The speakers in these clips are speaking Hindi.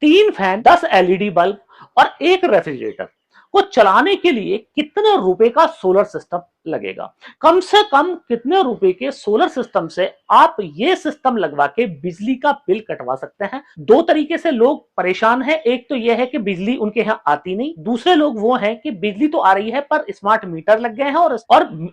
3 फैन, 10 एलईडी बल्ब और एक रेफ्रिजरेटर को चलाने के लिए कितने रुपए का सोलर सिस्टम लगेगा? कम से कम कितने रुपए के सोलर सिस्टम से आप ये सिस्टम लगवा के बिजली का बिल कटवा सकते हैं? दो तरीके से लोग परेशान हैं। एक तो यह है कि बिजली उनके यहां आती नहीं, दूसरे लोग वो हैं कि बिजली तो आ रही है पर स्मार्ट मीटर लग गए हैं और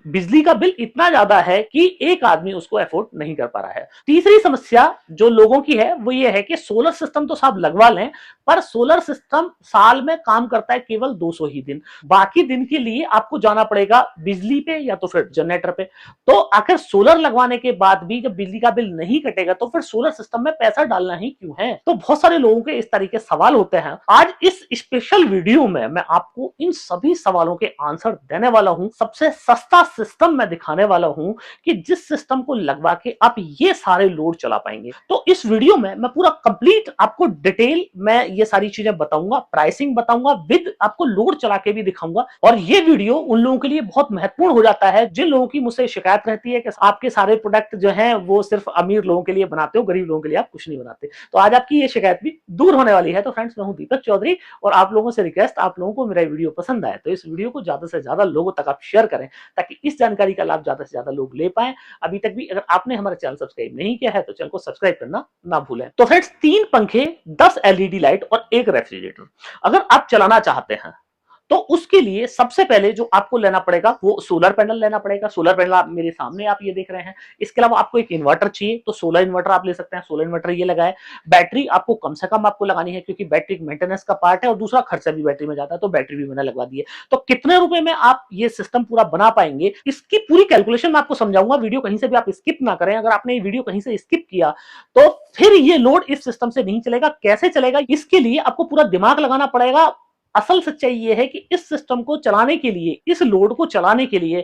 बिजली का बिल इतना ज्यादा है कि एक आदमी उसको अफोर्ड नहीं कर पा रहा है। तीसरी समस्या जो लोगों की है वो ये है कि सोलर सिस्टम तो सब लगवा लें, पर सोलर सिस्टम साल में काम करता है केवल 200 ही दिन। बाकी दिन के लिए आपको जाना पड़ेगा बिजली पे या तो फिर जनरेटर पे। तो आखिर सोलर लगवाने के बाद भी जब बिजली का बिल नहीं कटेगा तो फिर सोलर सिस्टम में पैसा डालना ही क्यों है? तो बहुत सारे लोगों के इस तरीके सवाल होते हैं। आज इस स्पेशल वीडियो में मैं आपको इन सभी सवालों के आंसर देने वाला हूं। सबसे सस्ता सिस्टम मैं दिखाने वाला हूं कि जिस सिस्टम को लगवा के आप ये सारे लोड चला पाएंगे। तो इस वीडियो में मैं पूरा कंप्लीट आपको डिटेल में ये सारी चीजें बताऊंगा, प्राइसिंग बताऊंगा, विद आपको लोड चला के भी दिखाऊंगा। और ये वीडियो उन लोगों के लिए बहुत महत्वपूर्ण हो जाता है जिन लोगों की मुझसे शिकायत रहती है कि आपके सारे प्रोडक्ट जो हैं वो सिर्फ अमीर लोगों के लिए बनाते हो, गरीब लोगों के लिए आप कुछ नहीं बनाते। तो आज आपकी ये शिकायत भी दूर होने वाली है। तो फ्रेंड्स, मैं हूं दीपक चौधरी और आप लोगों से रिक्वेस्ट, आप लोगों को मेरा वीडियो पसंद आए तो इस वीडियो को ज्यादा से ज्यादा लोगों तक आप शेयर करें ताकि इस जानकारी का लाभ ज्यादा से ज्यादा लोग ले पाए। अभी तक भी अगर आपने हमारा चैनल सब्सक्राइब नहीं किया है तो चैनल को सब्सक्राइब करना ना भूलें। तो फ्रेंड्स, 3 पंखे, 10 एलईडी लाइट और एक रेफ्रिजरेटर अगर आप चलाना चाहते हैं तो उसके लिए सबसे पहले जो आपको लेना पड़ेगा वो सोलर पैनल लेना पड़ेगा। सोलर पैनल आप मेरे सामने आप ये देख रहे हैं। इसके अलावा आपको एक इन्वर्टर चाहिए तो सोलर इन्वर्टर आप ले सकते हैं। सोलर इन्वर्टर ये लगाए। बैटरी आपको कम से कम आपको लगानी है क्योंकि बैटरी मेंटेनेंस का पार्ट है और दूसरा खर्चा भी बैटरी में जाता है, तो बैटरी भी मैंने लगवा दी है। तो कितने रुपए में आप ये सिस्टम पूरा बना पाएंगे, इसकी पूरी कैलकुलेशन मैं आपको समझाऊंगा। वीडियो कहीं से भी आप स्किप ना करें। अगर आपने ये वीडियो कहीं से स्किप किया तो फिर ये लोड इस सिस्टम से नहीं चलेगा। कैसे चलेगा, इसके लिए आपको पूरा दिमाग लगाना पड़ेगा। असल सच्चाई यह है कि इस सिस्टम को चलाने के लिए, इस लोड को चलाने के लिए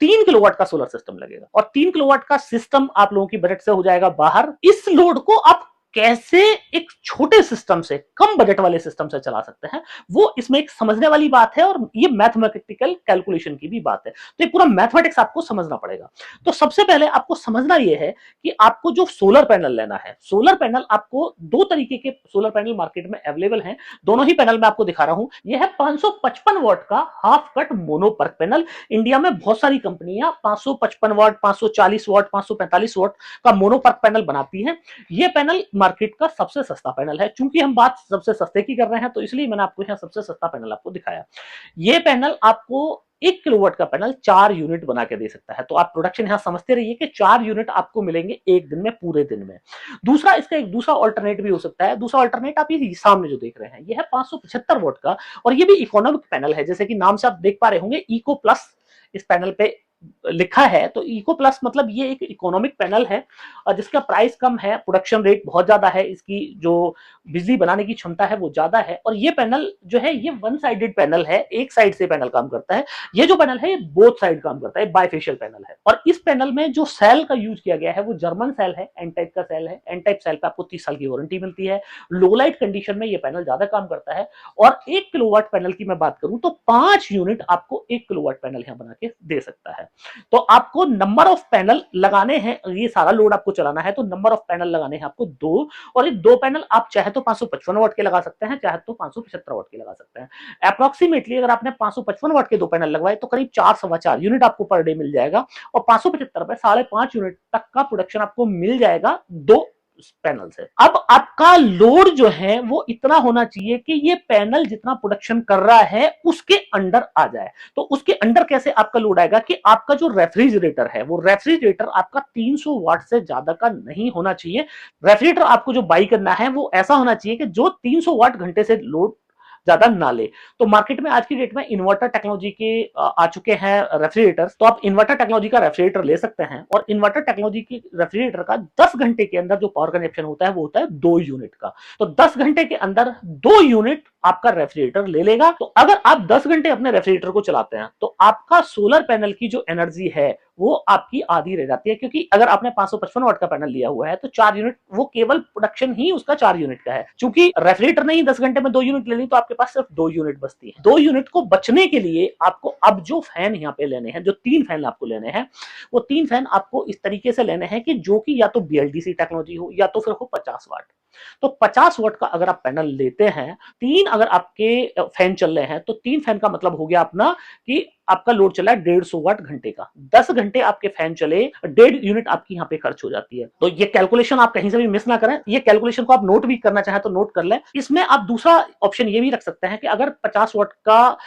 3 किलोवाट का सोलर सिस्टम लगेगा और 3 किलोवाट का सिस्टम आप लोगों की बजट से हो जाएगा बाहर। इस लोड को आप कैसे एक छोटे सिस्टम से, कम बजट वाले सिस्टम से चला सकते हैं, वो इसमें एक समझने वाली बात है और ये मैथमेटिकल कैलकुलेशन की भी बात है। तो ये पूरा मैथमेटिक्स आपको समझना पड़ेगा। तो सबसे पहले आपको समझना यह है कि आपको जो सोलर पैनल लेना है, सोलर पैनल आपको 2 तरीके के सोलर पैनल मार्केट में अवेलेबल हैं। दोनों ही पैनल मैं आपको दिखा रहा हूं। यह है 555 वाट का half cut mono PERC panel. India में बहुत सारी कंपनियां 555 वाट, 540 वाट, 545 वाट का मोनो पर्क पैनल बनाती हैं। यह पैनल मार्केट का सबसे सस्ता पैनल है। चूंकि हम बात सबसे सस्ते की कर रहे हैं तो इसलिए मैंने आपको यहां सबसे सस्ता पैनल आपको दिखाया। यह पैनल आपको 1 किलोवाट का पैनल 4 यूनिट बना के दे सकता है। तो आप प्रोडक्शन यहां समझते रहिए कि 4 यूनिट आपको मिलेंगे एक दिन में, पूरे दिन में। दूसरा, इसका एक दूसरा अल्टरनेट भी हो सकता है। दूसरा अल्टरनेट आप ये सामने जो देख रहे हैं, यह है 575 वाट का और यह भी इकोनॉमिक पैनल है। जैसे कि नाम से आप देख पा रहे होंगे, इको प्लस इस पैनल पे लिखा है। तो इको प्लस मतलब ये एक इकोनॉमिक पैनल है और जिसका प्राइस कम है, प्रोडक्शन रेट बहुत ज्यादा है, इसकी जो बिजली बनाने की क्षमता है वो ज्यादा है। और ये पैनल जो है ये वन साइडेड पैनल है, एक साइड से पैनल काम करता है। ये जो पैनल है ये बोथ साइड काम करता है, बाइफेशियल पैनल है। और इस पैनल में जो सेल का यूज किया गया है वो जर्मन सेल है, एन टाइप का सेल है। एन टाइप सेल पे आपको 30 साल की वारंटी मिलती है। लो लाइट कंडीशन में ये पैनल ज्यादा काम करता है। और 1 किलोवाट पैनल की मैं बात करूं तो 5 यूनिट आपको 1 किलोवाट पैनल यहां बना के दे सकता है। तो आपको नंबर ऑफ पैनल लगाने हैं, ये सारा लोड आपको चलाना है तो नंबर ऑफ पैनल लगाने हैं आपको 2। और ये 2 पैनल आप चाहे तो 555 वाट के लगा सकते हैं, चाहे तो 575 वाट के लगा सकते हैं। अप्रोक्सीमेटली अगर आपने 555 वाट के 2 पैनल लगवाए तो करीब 4-4.25 यूनिट आपको पर डे मिल जाएगा और 575 पे 5.5 यूनिट तक का प्रोडक्शन आपको मिल जाएगा 2 पैनल से। अब आपका लोड जो है वो इतना होना चाहिए कि ये पैनल जितना प्रोडक्शन कर रहा है उसके अंडर आ जाए। तो उसके अंडर कैसे आपका लोड आएगा कि आपका जो रेफ्रिजरेटर है वो रेफ्रिजरेटर आपका 300 वाट से ज्यादा का नहीं होना चाहिए। रेफ्रिजरेटर आपको जो बाई करना है वो ऐसा होना चाहिए कि जो 300 वाट घंटे से लोड ज्यादा ना ले। तो मार्केट में आज की डेट में इन्वर्टर टेक्नोलॉजी के आ चुके हैं रेफ्रिजरेटर्स। तो आप इन्वर्टर टेक्नोलॉजी का रेफ्रिजरेटर ले सकते हैं और इन्वर्टर टेक्नोलॉजी की रेफ्रिजरेटर का 10 घंटे के अंदर जो पावर कंजप्शन होता है वो होता है 2 यूनिट का। तो 10 घंटे के अंदर 2 यूनिट आपका रेफ्रिजरेटर ले लेगा। तो अगर आप 10 घंटे अपने रेफ्रिजरेटर को चलाते हैं तो आपका सोलर पैनल की जो एनर्जी है वो आपकी आधी रह जाती है। क्योंकि अगर आपने 555 वाट का पैनल लिया हुआ है तो 4 यूनिट, वो केवल प्रोडक्शन ही उसका 4 यूनिट का है। चूंकि रेफ्रिजरेटर नहीं 10 घंटे में 2 यूनिट ले ली तो आपके पास सिर्फ 2 यूनिट बचती है। 2 यूनिट को बचने के लिए आपको अब जो फैन यहाँ पे लेने हैं, जो 3 फैन आपको लेने हैं, वो 3 फैन आपको इस तरीके से लेने हैं कि जो कि या तो BLDC टेक्नोलॉजी हो या तो फिर हो 50 वाट। तो 50 वाट का अगर आप पैनल लेते हैं, 3 अगर आपके फैन चल रहे हैं, तो 3 फैन का मतलब हो गया अपना कि आपका लोड चला है 150 वाट घंटे का। 10 घंटे आपके फैन चले, 1.5 यूनिट आपकी यहाँ पे खर्च हो जाती है। तो ये कैलकुलेशन आप कहीं से भी मिस ना करें, ये कैलकुलेशन को आप नोट भी करना चाहें तो नोट कर लें। इसमें आप दूसरा ऑप्शन ये भी रख सकते हैं कि अगर 50 वाट का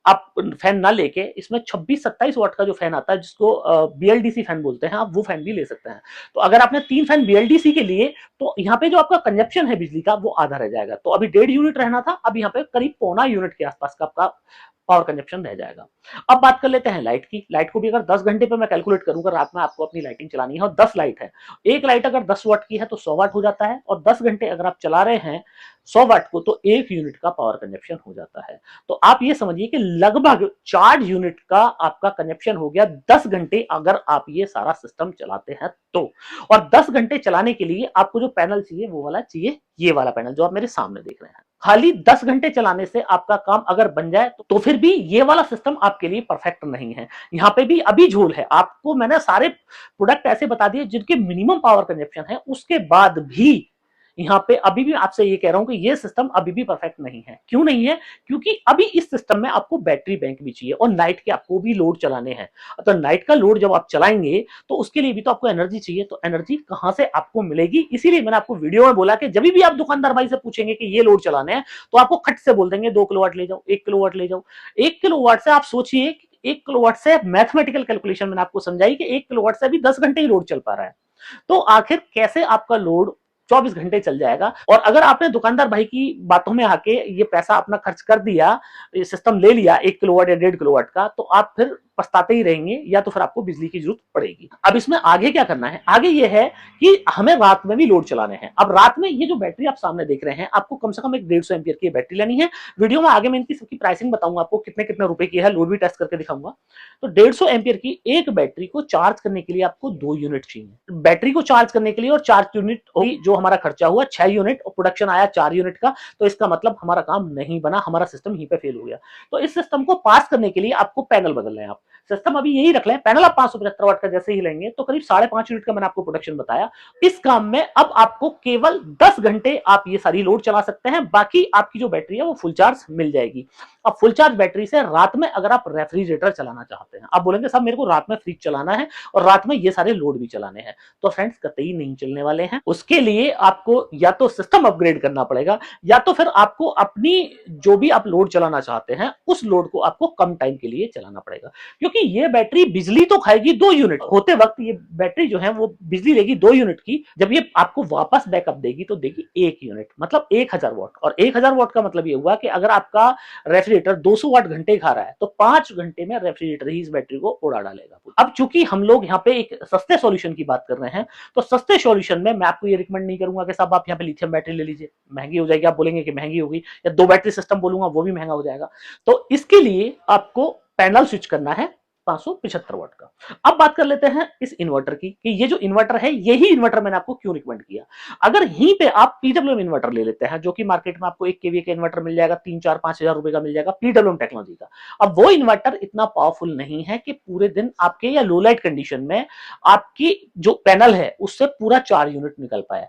आप फैन ना लेके इसमें 26-27 वाट का जो फैन आता है, जिसको बीएलडीसी फैन बोलते हैं, आप वो फैन भी ले सकते हैं। तो अगर आपने 3 फैन बीएलडीसी के लिए, तो यहाँ पे जो आपका कंजप्शन है बिजली का वो आधा रह जाएगा। तो अभी 1.5 यूनिट रहना था, अब यहाँ पे करीब पौना यूनिट के आसपास का आपका पावर कंजप्शन रह जाएगा। अब बात कर लेते हैं लाइट की। लाइट को भी अगर 10 घंटे पे मैं कैलकुलेट करूंगा, रात में आपको अपनी लाइटिंग चलानी है और 10 लाइट है, एक लाइट अगर 10 वाट की है तो 100 वाट हो जाता है, और 10 घंटे अगर आप चला रहे हैं 100 वाट को, तो 1 यूनिट का पावर कंजप्शन हो जाता है। तो आप ये समझिए कि लगभग 4 यूनिट का आपका कंजप्शन हो गया 10 घंटे अगर आप ये सारा सिस्टम चलाते हैं तो। और 10 घंटे चलाने के लिए आपको जो पैनल चाहिए वो वाला चाहिए, ये वाला पैनल जो आप मेरे सामने देख रहे हैं। खाली 10 घंटे चलाने से आपका काम अगर बन जाए तो फिर भी ये वाला सिस्टम आपके लिए परफेक्ट नहीं है। यहाँ पे भी अभी झोल है। आपको मैंने सारे प्रोडक्ट ऐसे बता दिए जिनके मिनिमम पावर कंजप्शन है, उसके बाद भी यहाँ पे अभी भी आपसे ये कह रहा हूं कि ये सिस्टम अभी भी परफेक्ट नहीं है। क्यों नहीं है? क्योंकि अभी इस सिस्टम में आपको बैटरी बैंक भी चाहिए और नाइट के आपको भी लोड चलाने हैं। तो नाइट का लोड जब आप चलाएंगे तो उसके लिए भी तो आपको एनर्जी चाहिए। तो एनर्जी कहां से आपको मिलेगी? इसीलिए मैंने आपको वीडियो में बोला कि जब भी आप दुकानदार भाई से पूछेंगे कि ये लोड चलाने हैं, तो आपको खट से बोल देंगे 2 किलोवाट ले जाओ, 1 किलोवाट ले जाओ। 1 किलोवाट से आप सोचिए, 1 किलोवाट से मैथमेटिकल कैलकुलेशन मैंने आपको समझाई कि 1 किलोवाट से अभी 10 घंटे ही लोड चल पा रहा है। तो आखिर कैसे आपका लोड 24 घंटे चल जाएगा? और अगर आपने दुकानदार भाई की बातों में आके ये पैसा अपना खर्च कर दिया, ये सिस्टम ले लिया 1 किलोवाट या 1.5 किलोवाट का, तो आप फिर पछताते ही रहेंगे, या तो फिर आपको बिजली की जरूरत पड़ेगी। अब इसमें आगे क्या करना है? आगे ये है कि हमें रात में भी लोड चलाने हैं। अब रात में ये जो बैटरी आप सामने देख रहे हैं, आपको कम से कम एक 150 एम्पियर की बैटरी लेनी है। वीडियो में आगे मैं इनकी सबकी प्राइसिंग बताऊंगा, आपको कितने कितने रुपए की है, लोड भी टेस्ट करके दिखाऊंगा। तो 150 एम्पियर की एक बैटरी को चार्ज करने के लिए आपको 2 यूनिट चाहिए। बैटरी को चार्ज करने के लिए और 4 यूनिट होगी, जो हमारा खर्चा हुआ 6 यूनिट और प्रोडक्शन आया 4 यूनिट का, तो इसका मतलब हमारा काम नहीं बना, हमारा सिस्टम यहीं पे फेल हो गया। तो इस सिस्टम को पास करने के लिए आपको पैनल बदलना है। आप सिस्टम अभी यही रख लें, पैनल आप 575 वाट का जैसे ही लेंगे तो करीब 5.5 यूनिट का मैंने आपको प्रोडक्शन बताया। इस काम में अब आपको केवल 10 घंटे आप ये सारी लोड चला सकते हैं, बाकी आपकी जो बैटरी है वो फुल चार्ज मिल जाएगी। अब फुल चार्ज बैटरी से रात में अगर आप रेफ्रिजरेटर चलाना चाहते हैं, आप बोलेंगे साहब मेरे को रात में फ्रिज चलाना है और रात में ये सारे लोड भी चलाने हैं, तो फ्रेंड्स कतई नहीं चलने वाले हैं। उसके लिए आपको या तो सिस्टम अपग्रेड करना पड़ेगा, या तो फिर आपको अपनी जो भी आप लोड चलाना चाहते हैं उस लोड को आपको कम टाइम के लिए चलाना पड़ेगा। क्योंकि ये बैटरी बिजली तो खाएगी 2 यूनिट, होते वक्त ये बैटरी जो है वो बिजली लेगी 2 यूनिट की, जब ये आपको वापस बैकअप देगी तो देगी 1 यूनिट, मतलब 1000 वाट। और 1000 वाट का मतलब ये हुआ कि अगर आपका रेफ्रिजरेटर 200 वाट घंटे खा रहा है, तो 5 घंटे में रेफ्रिजरेटर ही इस बैटरी को उड़ा डालेगा। अब चूंकि हम लोग यहाँ पे एक सस्ते सॉल्यूशन की बात कर रहे हैं, तो सस्ते सॉल्यूशन में मैं आपको ये रिकमेंड नहीं करूंगा कि साहब आप यहाँ पे लिथियम बैटरी ले लीजिए, महंगी हो जाएगी। आप बोलेंगे कि महंगी होगी, या 2 बैटरी सिस्टम बोलूंगा वो भी महंगा हो जाएगा। तो इसके लिए आपको पैनल स्विच करना है 575 वाट का। अब बात कर लेते हैं इस इन्वर्टर की, कि ये जो इन्वर्टर है, यही इन्वर्टर मैंने आपको क्यों रिकमेंड किया। अगर यहीं पे आप पीडब्ल्यूएम इन्वर्टर ले लेते हैं, जो कि मार्केट में आपको 1 केवीए का इन्वर्टर मिल जाएगा, 3-4-5 हजार रुपए का मिल जाएगा, पीडब्ल्यूएम टेक्नोलॉजी का। अब वो इन्वर्टर इतना पावरफुल नहीं है कि पूरे दिन आपके या लो लाइट कंडीशन में आपकी जो पैनल है उससे पूरा 4 यूनिट निकल पाए।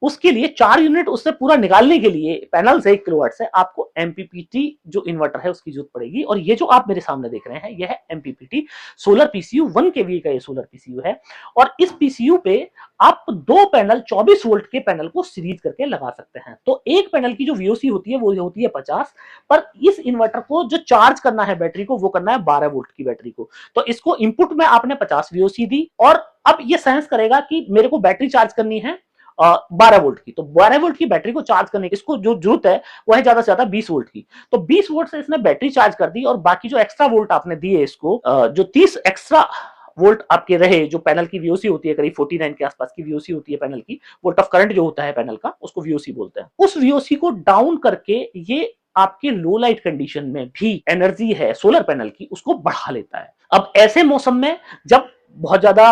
उसके लिए 4 यूनिट उससे पूरा निकालने के लिए पैनल से 1 किलोवाट से आपको एमपीपीटी जो इन्वर्टर है उसकी जरूरत पड़ेगी। और ये जो आप मेरे सामने देख रहे हैं यह है एमपीपीटी सोलर पीसीयू 1 केवीए का ये सोलर पीसीयू है। और इस पीसीयू पे आप 2 पैनल 24 वोल्ट के पैनल को सीरीज करके लगा सकते हैं। तो एक पैनल की जो वीओसी होती है वो होती है 50, पर इस इन्वर्टर को जो चार्ज करना है बैटरी को वो करना है 12 वोल्ट की बैटरी को। तो इसको इनपुट में आपने 50 वीओसी दी, और अब ये सेंस करेगा कि मेरे को बैटरी चार्ज करनी है 12 वोल्ट की। तो 12 वोल्ट की बैटरी को चार्ज करने की इसको जो जरूरत है वो है ज्यादा से ज्यादा 20 वोल्ट की। तो 20 वोल्ट से इसने बैटरी चार्ज कर दी, और बाकी जो एक्स्ट्रा वोल्ट आपने दिए इसको, जो 30 एक्स्ट्रा वोल्ट आपके रहे, जो पैनल की वीओसी होती है करीब 49 के आसपास की वीओसी होती है पैनल की, वोल्ट ऑफ करंट जो होता है पैनल का उसको वीओसी बोलते हैं। उस वीओसी को डाउन करके ये आपके लो लाइट कंडीशन में भी एनर्जी है सोलर पैनल की उसको बढ़ा लेता है। अब ऐसे मौसम में जब बहुत ज्यादा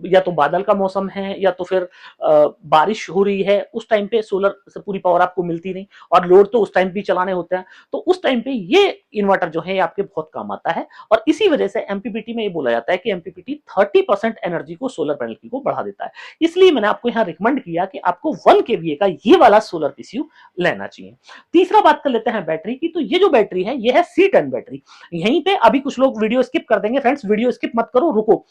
या तो बादल का मौसम है या तो फिर बारिश हो रही है, उस टाइम पे सोलर से पूरी पावर आपको मिलती नहीं और लोड तो उस टाइम भी चलाने होते हैं, तो उस टाइम पे ये इन्वर्टर जो है ये आपके बहुत काम आता है। और इसी वजह से एमपीपीटी में ये बोला जाता है कि एमपीपीटी 30% एनर्जी को सोलर पैनल की को बढ़ा देता है। इसलिए मैंने आपको यहाँ रिकमेंड किया कि आपको 1 केवीए का ये वाला सोलर पीसीयू लेना चाहिए। तीसरा बात कर लेते हैं बैटरी की। तो ये जो बैटरी है ये है C10 बैटरी। यहीं पे अभी कुछ लोग वीडियो स्किप कर देंगे, फ्रेंड्स वीडियो स्किप मत करो, रुको,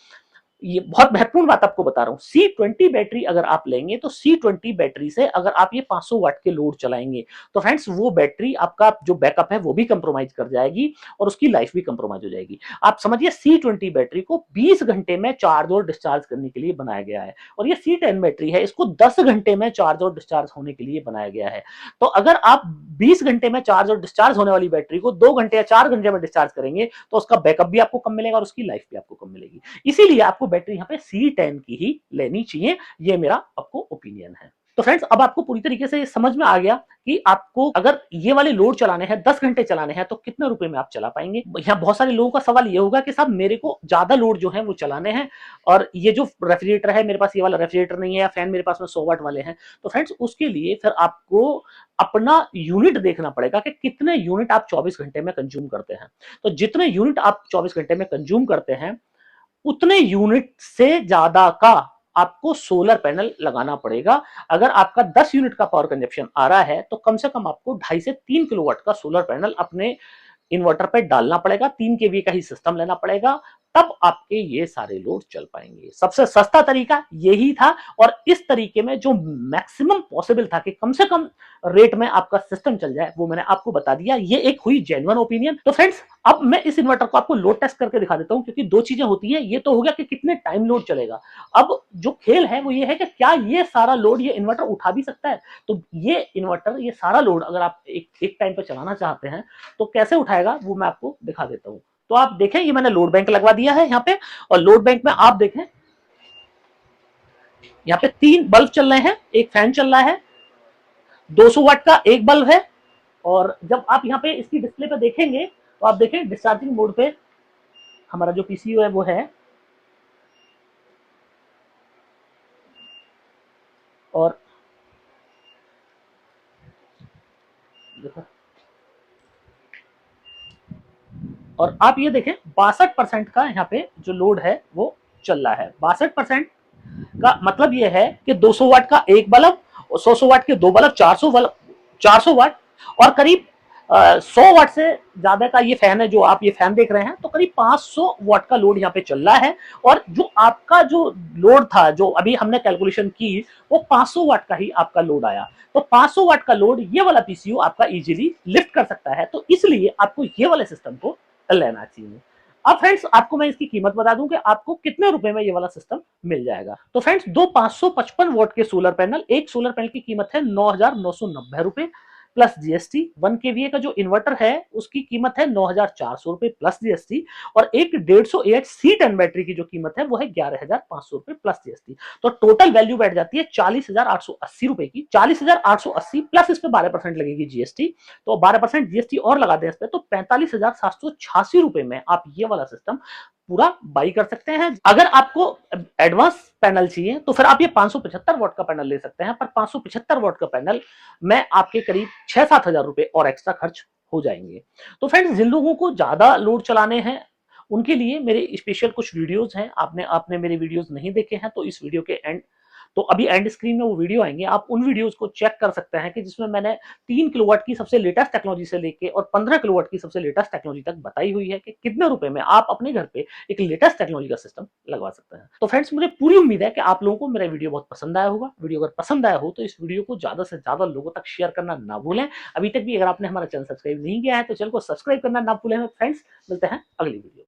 ये बहुत महत्वपूर्ण बात आपको बता रहा हूं। C20 बैटरी अगर आप लेंगे तो C20 बैटरी से अगर आप ये 500 वाट के लोड चलाएंगे तो फ्रेंड्स वो बैटरी आपका जो बैकअप है वो भी कंप्रोमाइज कर जाएगी और उसकी लाइफ भी कंप्रोमाइज हो जाएगी। आप समझिए C20 बैटरी को 20 घंटे में चार्ज और डिस्चार्ज करने के लिए बनाया गया है और ये C10 बैटरी है इसको 10 घंटे में चार्ज और डिस्चार्ज होने के लिए बनाया गया है। तो अगर आप 20 घंटे में चार्ज और डिस्चार्ज होने वाली बैटरी को 2 घंटे या 4 घंटे में डिस्चार्ज करेंगे तो उसका बैकअप भी आपको कम मिलेगा और उसकी लाइफ भी आपको कम मिलेगी। इसीलिए आपको बैटरी यहाँ पे C10 की ही लेनी चाहिए, ये मेरा आपको ओपिनियन है। तो फ्रेंड्स अब आपको पूरी तरीके से समझ में आ गया कि आपको अगर ये वाले लोड चलाने हैं 10 घंटे चलाने हैं तो कितने रुपए में आप चला पाएंगे। यहाँ बहुत सारे लोगों का सवाल ये होगा कि साहब मेरे को ज्यादा लोड जो है वो चलाने हैं और ये जो रेफ्रिजरेटर है मेरे पास ये वाला रेफ्रिजरेटर नहीं है या फैन मेरे पास में 100 वाट वाले हैं। तो फ्रेंड्स उसके लिए फिर आपको अपना यूनिट देखना पड़ेगा कि कितने यूनिट आप 24 घंटे में कंज्यूम करते हैं। तो जितने यूनिट आप 24 घंटे में कंज्यूम करते हैं उतने यूनिट से ज्यादा का आपको सोलर पैनल लगाना पड़ेगा। अगर आपका 10 यूनिट का पावर कंजप्शन आ रहा है तो कम से कम आपको 2.5 से 3 किलोवाट का सोलर पैनल अपने इन्वर्टर पे डालना पड़ेगा, 3 केवी का ही सिस्टम लेना पड़ेगा, तब आपके ये सारे लोड चल पाएंगे। सबसे सस्ता तरीका यही था और इस तरीके में जो मैक्सिमम पॉसिबल था कि कम से कम रेट में आपका सिस्टम चल जाए वो मैंने आपको बता दिया। ये एक हुई जेन्युइन ओपिनियन। तो फ्रेंड्स अब मैं इस इन्वर्टर को आपको लोड टेस्ट करके दिखा देता हूं क्योंकि दो चीजें होती हैं, ये तो हो गया कि कितने टाइम लोड चलेगा। अब जो खेल है वो ये है कि क्या ये सारा लोड ये इन्वर्टर उठा भी सकता है। तो ये इन्वर्टर ये सारा लोड अगर आप एक टाइम पर चलाना चाहते हैं तो कैसे उठाएगा वो मैं आपको दिखा देता हूं। तो आप देखें ये मैंने लोड बैंक लगवा दिया है यहाँ पे और लोड बैंक में आप देखें यहाँ पे 3 बल्ब चल रहे हैं, एक फैन चल रहा है, 200 वाट का एक बल्ब है। और जब आप यहाँ पे इसकी डिस्प्ले पे देखेंगे तो आप देखें डिस्चार्जिंग मोड पे हमारा जो पीसीयू है वो है और आप ये देखें 62% का यहाँ पे जो लोड है वो चल रहा है। 62% का मतलब ये है कि 200 वाट का एक बल्ब और 100 वाट के दो बल्ब, 400 वाट और करीब 100 वाट से ज्यादा का ये फैन है। जो आप ये फैन देख रहे हैं तो करीब 500 वाट का लोड यहाँ पे चल रहा है और जो आपका जो लोड था जो अभी हमने कैलकुलेशन की वो 500 वाट का ही आपका लोड आया। तो 500 वाट का लोड ये वाला पीसीयू आपका इजीली लिफ्ट कर सकता है। तो इसलिए आपको ये वाले सिस्टम को लेना चाहिए। अब फ्रेंड्स आपको मैं इसकी कीमत बता दूं कि आपको कितने रुपए में ये वाला सिस्टम मिल जाएगा। तो फ्रेंड्स दो 555 वोट के सोलर पैनल, एक सोलर पैनल की कीमत है 9,990 रुपए प्लस जीएसटी। 1 केवीए का जो इन्वर्टर है उसकी कीमत है 9,400 रुपए प्लस जीएसटी और एक 150 AH C10 बैटरी की जो कीमत है वो है 11,500 रुपए प्लस जीएसटी। तो टोटल वैल्यू बैठ जाती है 40,880 रुपए की। 40,880 प्लस इस पे 12% लगेगी जीएसटी, तो 12% जीएसटी और लगा दें इस पे तो 45,786 रुपए में आप ये वाला सिस्टम पूरा बाई कर सकते हैं। अगर आपको एडवांस पैनल चाहिए तो फिर आप ये 575 वॉट का पैनल ले सकते हैं, पर 575 वॉट का पैनल में आपके करीब 6-7 हजार रुपए और एक्स्ट्रा खर्च हो जाएंगे। तो फ्रेंड्स जिन लोगों को ज्यादा लोड चलाने हैं उनके लिए मेरे स्पेशल कुछ वीडियोस हैं। आपने मेरे वीडियोस नहीं देखे हैं तो इस वीडियो के एंड तो अभी एंड स्क्रीन में वो वीडियो आएंगे, आप उन वीडियोस को चेक कर सकते हैं कि जिसमें मैंने 3 किलोवाट की सबसे लेटेस्ट टेक्नोलॉजी से लेके और 15 किलोवाट की सबसे लेटेस्ट टेक्नोलॉजी तक बताई हुई है कि कितने रुपए में आप अपने घर पे एक लेटेस्ट टेक्नोलॉजी का सिस्टम लगवा सकते हैं। तो फ्रेंड्स मुझे पूरी उम्मीद है कि आप लोगों को मेरा वीडियो बहुत पसंद आया होगा। वीडियो अगर पसंद आया हो तो इस वीडियो को ज्यादा से ज्यादा लोगों तक शेयर करना ना भूलें। अभी तक भी अगर आपने हमारा चैनल सब्सक्राइब नहीं किया है तो चैनल को सब्सक्राइब करना ना भूलें। फ्रेंड्स मिलते हैं अगली वीडियो।